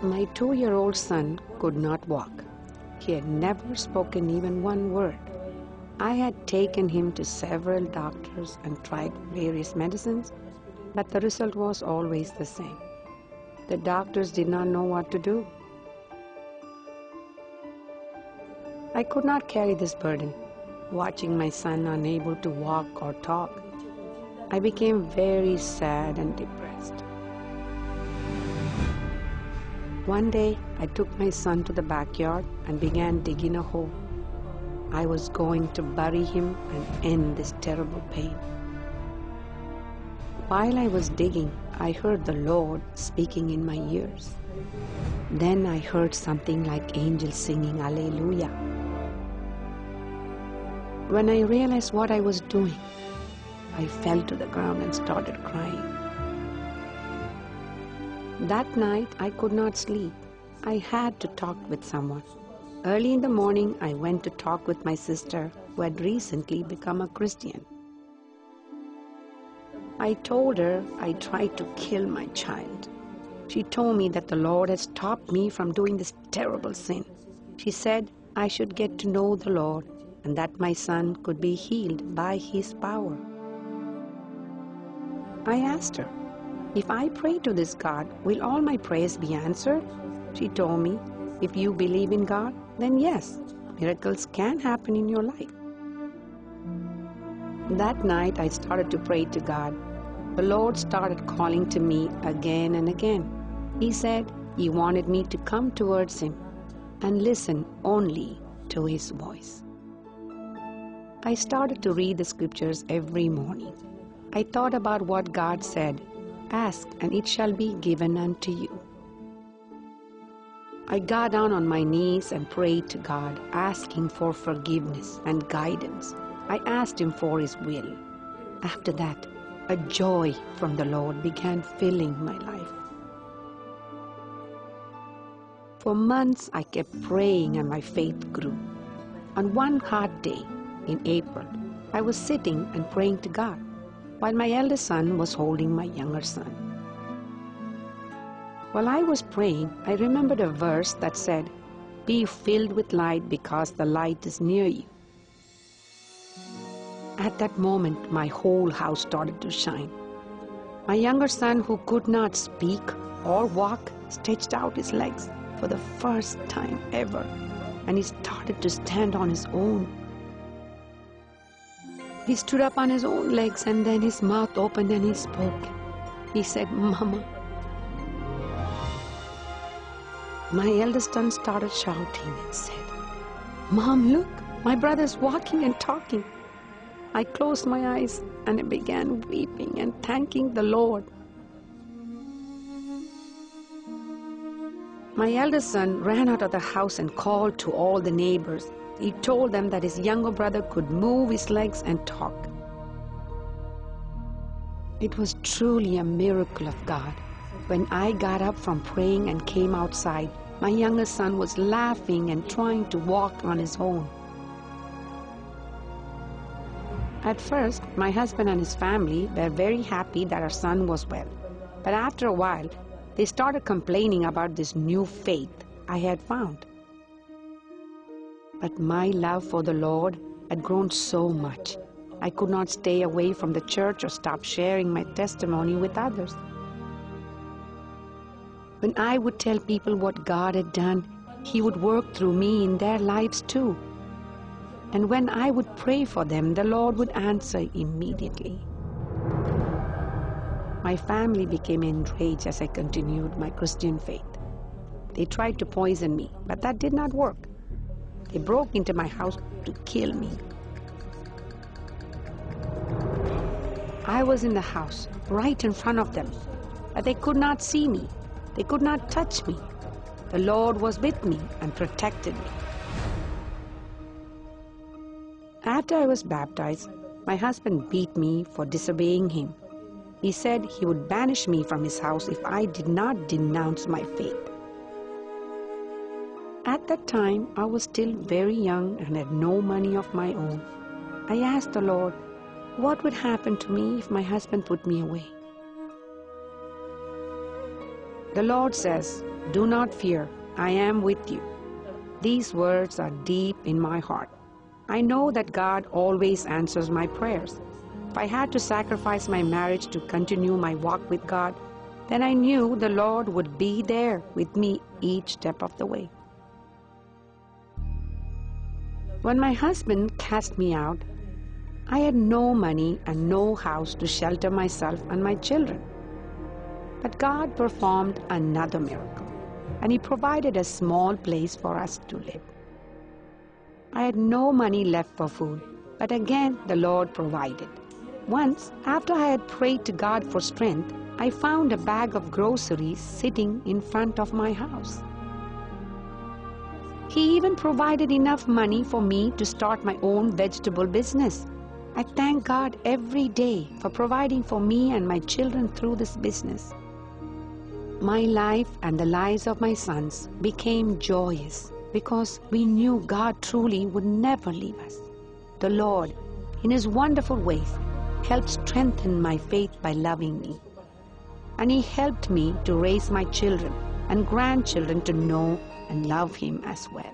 My 2-year-old son could not walk. He had never spoken even one word. I had taken him to several doctors and tried various medicines, but the result was always the same. The doctors did not know what to do. I could not carry this burden, watching my son unable to walk or talk. I became very sad and depressed. One day, I took my son to the backyard and began digging a hole. I was going to bury him and end this terrible pain. While I was digging, I heard the Lord speaking in my ears. Then I heard something like angels singing Alleluia. When I realized what I was doing, I fell to the ground and started crying. That night, I could not sleep. I had to talk with someone. Early in the morning, I went to talk with my sister, who had recently become a Christian. I told her I tried to kill my child. She told me that the Lord had stopped me from doing this terrible sin. She said I should get to know the Lord and that my son could be healed by His power. I asked her, if I pray to this God, will all my prayers be answered? She told me, if you believe in God, then yes, miracles can happen in your life. That night I started to pray to God. The Lord started calling to me again and again. He said He wanted me to come towards Him and listen only to His voice. I started to read the scriptures every morning. I thought about what God said, ask and it shall be given unto you. I got down on my knees and prayed to God, asking for forgiveness and guidance. I asked Him for His will. After that, a joy from the Lord began filling my life. For months, I kept praying and my faith grew. On one hot day in April, I was sitting and praying to God, while my eldest son was holding my younger son. While I was praying, I remembered a verse that said, "Be filled with light because the light is near you." At that moment, my whole house started to shine. My younger son, who could not speak or walk, stretched out his legs for the first time ever, and he started to stand on his own. He stood up on his own legs, and then his mouth opened and he spoke. He said, "Mama." My eldest son started shouting and said, "Mom, look, my brother's walking and talking." I closed my eyes and I began weeping and thanking the Lord. My eldest son ran out of the house and called to all the neighbors. He told them that his younger brother could move his legs and talk. It was truly a miracle of God. When I got up from praying and came outside, my younger son was laughing and trying to walk on his own. At first, my husband and his family were very happy that our son was well. But after a while, they started complaining about this new faith I had found. But my love for the Lord had grown so much. I could not stay away from the church or stop sharing my testimony with others. When I would tell people what God had done, He would work through me in their lives too. And when I would pray for them, the Lord would answer immediately. My family became enraged as I continued my Christian faith. They tried to poison me, but that did not work. They broke into my house to kill me. I was in the house, right in front of them, but they could not see me. They could not touch me. The Lord was with me and protected me. After I was baptized, my husband beat me for disobeying him. He said he would banish me from his house if I did not denounce my faith. At that time, I was still very young and had no money of my own. I asked the Lord, what would happen to me if my husband put me away? The Lord says, "Do not fear, I am with you." These words are deep in my heart. I know that God always answers my prayers. If I had to sacrifice my marriage to continue my walk with God, then I knew the Lord would be there with me each step of the way. When my husband cast me out, I had no money and no house to shelter myself and my children. But God performed another miracle, and He provided a small place for us to live. I had no money left for food, but again the Lord provided. Once, after I had prayed to God for strength, I found a bag of groceries sitting in front of my house. He even provided enough money for me to start my own vegetable business. I thank God every day for providing for me and my children through this business. My life and the lives of my sons became joyous because we knew God truly would never leave us. The Lord, in His wonderful ways, helped strengthen my faith by loving me. And He helped me to raise my children and grandchildren to know and love Him as well.